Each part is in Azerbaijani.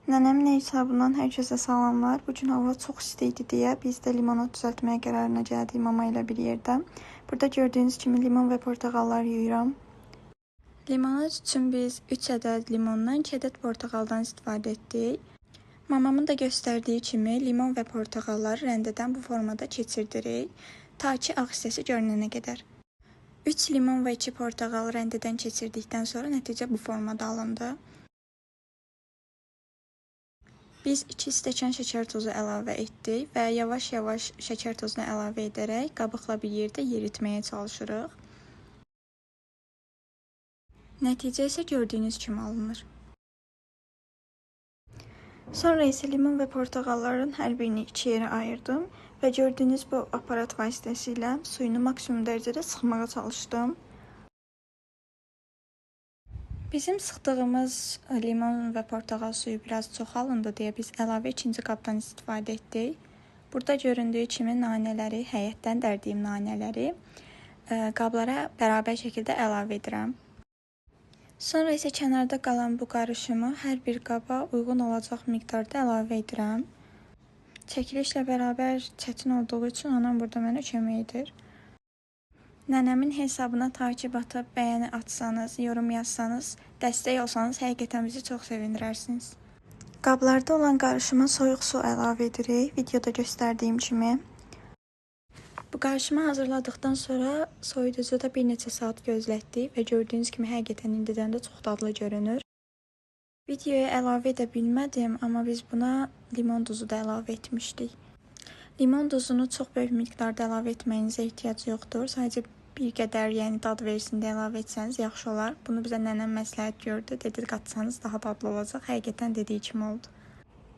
Nənəmin hesabından hər kəsə salamlar. Bugün hava çox isti idi deyə biz də limonad düzəltməyə qərarına gəldik mama ilə bir yerdə. Burada gördüyünüz kimi limon və portağallar yuyuram. Limonad üçün biz 3 ədəd limondan 2 ədəd portağaldan istifadə etdik. Mamamın da göstərdiyi kimi limon və portağalları rəndədən bu formada keçirdirik, ta ki ağ hissəsi görünənə qədər. 3 limon və 2 portağal rəndədən keçirdikdən sonra nəticə bu formada alındı. Biz 2 stəkan şəkər tozu əlavə etdik və yavaş-yavaş şəkər tozunu əlavə edərək qabıqla bir yerdə yeritməyə çalışırıq. Nəticə isə gördüyünüz kimi alınır. Sonra isə limon və portağalların hər birini 2 yerə ayırdım və gördüyünüz bu aparat vasitəsilə suyunu maksimum dərəcədə sıxmağa çalışdım. Bizim sıxdığımız limon və portağal suyu biraz çox alındı deyə biz əlavə ikinci qabdan istifadə etdik. Burada göründüyü kimi nanələri, həyətdən dərdiyim nanələri qablara bərabər şəkildə əlavə edirəm. Sonra isə kənarda qalan bu qarışımı hər bir qaba uyğun olacaq miqdarda əlavə edirəm. Çəkilişlə bərabər çətin olduğu üçün anam burada mənə kömək edir. Nənəmin hesabına takib atıb, bəyəni atsanız, yorum yazsanız, dəstək olsanız həqiqətən bizi çox sevindirərsiniz. Qablarda olan qarışıma soyuq su əlavə edirik, videoda göstərdiyim kimi. Bu qarışımı hazırladıqdan sonra soyuducuda bir neçə saat gözlətdik və gördüyünüz kimi həqiqətən indidən də çox dadlı görünür. Videoya əlavə edə bilmədim, amma biz buna limon duzu da əlavə etmişdik. Limon duzunu çox böyük miqdarda əlavə etməyinizə ehtiyac yoxdur. Sadəcə bir qədər, yəni dad versin deyə əlavə etsəniz yaxşı olar. Bunu bizə nənəm məsləhət gördü. Dedi, qatsanız daha dadlı olacaq. Həqiqətən dediyi kimi oldu.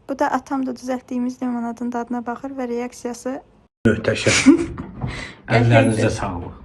Bu da atam da düzəltdiyimiz limonadın dadına baxır və reaksiyası möhtəşəm. Əllərinizə sağlıq.